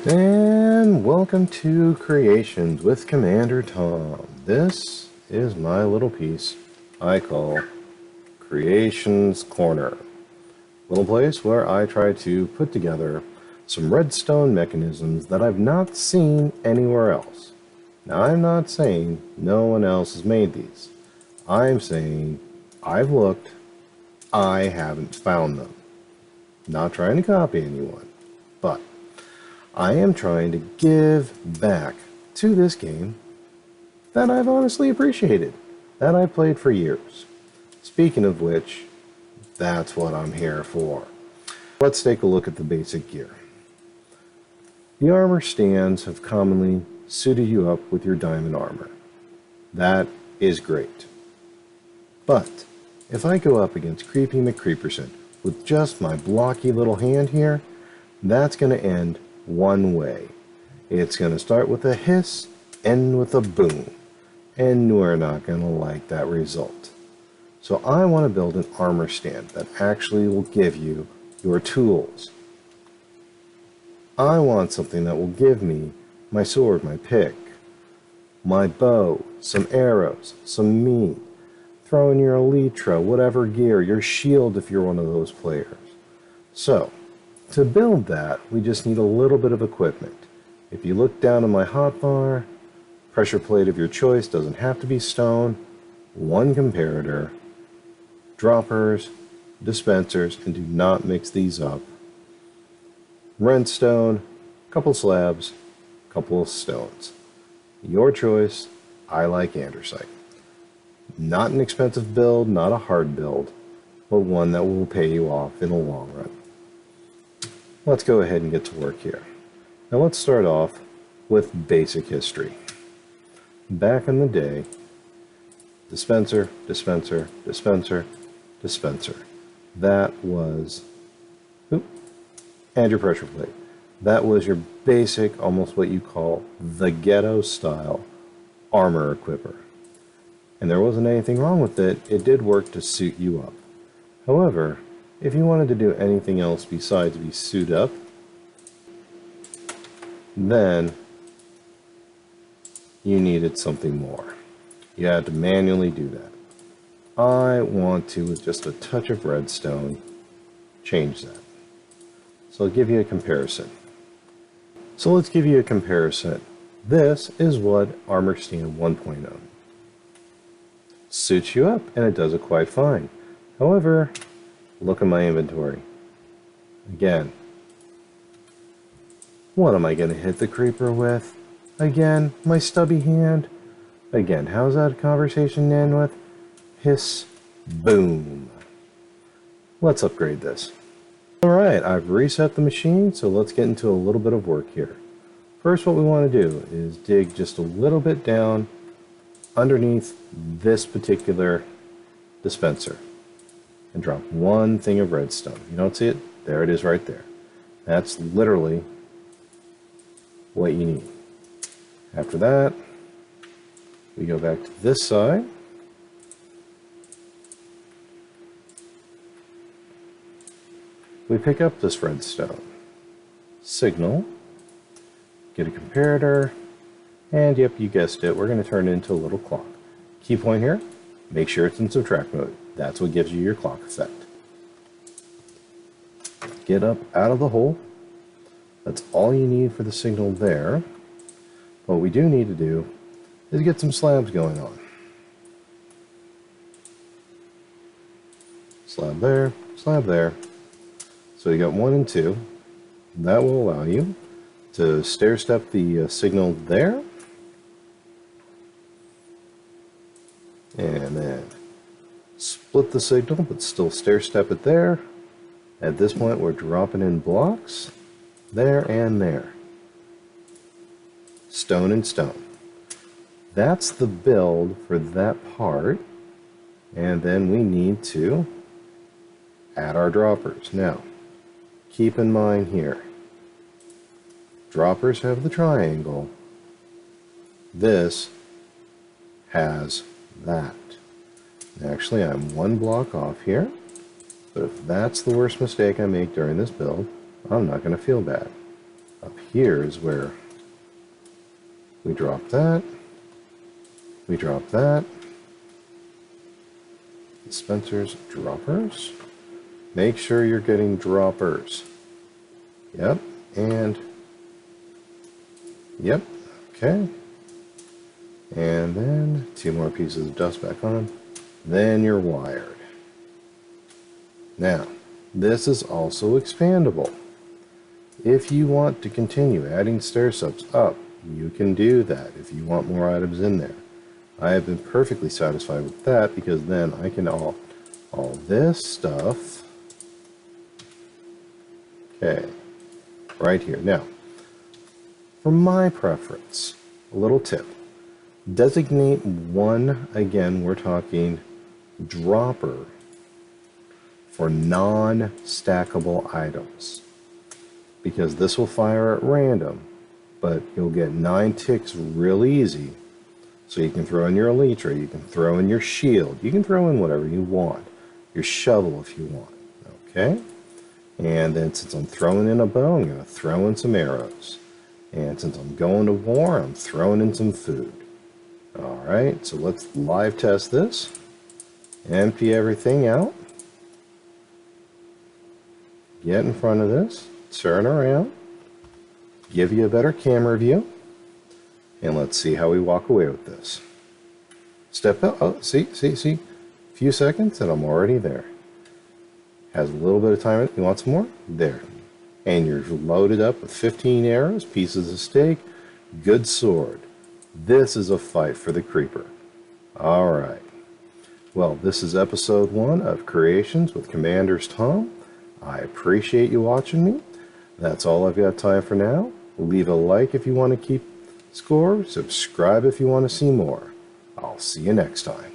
And welcome to Creations with Commander Tom. This is my little piece I call Creations Corner. Little place where I try to put together some redstone mechanisms that I've not seen anywhere else. Now, I'm not saying no one else has made these. I'm saying I've looked, I haven't found them. Not trying to copy anyone, but I am trying to give back to this game that I've honestly appreciated, that I've played for years. Speaking of which, that's what I'm here for. Let's take a look at the basic gear. The armor stands have commonly suited you up with your diamond armor. That is great. But if I go up against Creepy McCreeperson with just my blocky little hand here, that's going to end one way. It's going to start with a hiss, end with a boom, and we're not going to like that result. So I want to build an armor stand that actually will give you your tools. I want something that will give me my sword, my pick, my bow, some arrows, some meat, throw in your elytra, whatever gear, your shield if you're one of those players. So, to build that, we just need a little bit of equipment. If you look down on my hotbar, pressure plate of your choice, doesn't have to be stone, one comparator, droppers, dispensers, and do not mix these up. Redstone, couple slabs, couple of stones. Your choice. I like andesite. Not an expensive build, not a hard build, but one that will pay you off in the long run. Let's go ahead and get to work here. Now let's start off with basic history. Back in the day, dispenser, dispenser, dispenser, dispenser. That was, and your pressure plate. That was your basic, almost what you call the ghetto style armor equipper. And there wasn't anything wrong with it. It did work to suit you up. However, if you wanted to do anything else besides be suit up, then you needed something more. You had to manually do that. I want to, with just a touch of redstone, change that. So I'll give you a comparison. So let's give you a comparison. This is what Armor Stand 1.0 suits you up, and it does it quite fine. However, look at my inventory. Again, what am I going to hit the creeper with? Again, my stubby hand. Again, how's that conversation end with? Hiss, boom. Let's upgrade this. Alright, I've reset the machine, so let's get into a little bit of work here. First, what we want to do is dig just a little bit down underneath this particular dispenser and drop one thing of redstone. You don't see it? There it is right there. That's literally what you need. After that, we go back to this side. We pick up this redstone. Signal. Get a comparator. And yep, you guessed it, we're going to turn it into a little clock. Key point here, make sure it's in subtract mode. That's what gives you your clock effect. Get up out of the hole. That's all you need for the signal there. What we do need to do is get some slabs going on. Slab there, slab there. So you got 1 and 2. That will allow you to stair step the signal there. And then split the signal, but still stair step it there. At this point, we're dropping in blocks there and there. Stone and stone. That's the build for that part. And then we need to add our droppers. Now, keep in mind here, droppers have the triangle. This has that. Actually, I'm 1 block off here, but if that's the worst mistake I make during this build, I'm not going to feel bad. Up here is where we drop that. We drop that. Dispensers, droppers. Make sure you're getting droppers. Yep, and yep, okay. And then 2 more pieces of dust back on. Then you're wired. Now, this is also expandable. If you want to continue adding stair steps up, you can do that if you want more items in there. I have been perfectly satisfied with that because then I can all this stuff, okay, right here. Now, for my preference, a little tip. Designate one, again, we're talking dropper for non-stackable items. Because this will fire at random, but you'll get 9 ticks real easy. So you can throw in your elytra, you can throw in your shield, you can throw in whatever you want. Your shovel if you want, okay? And then since I'm throwing in a bow, I'm going to throw in some arrows. And since I'm going to war, I'm throwing in some food. Alright, so let's live test this. Empty everything out. Get in front of this. Turn around. Give you a better camera view. And let's see how we walk away with this. Step out. Oh, see. A few seconds and I'm already there. Has a little bit of time. You want some more? There. And you're loaded up with 15 arrows, pieces of steak, good sword. This is a fight for the creeper. Alright. Well, this is episode 1 of Creations with Commander's Tom. I appreciate you watching me. That's all I've got time for now. Leave a like if you want to keep score. Subscribe if you want to see more. I'll see you next time.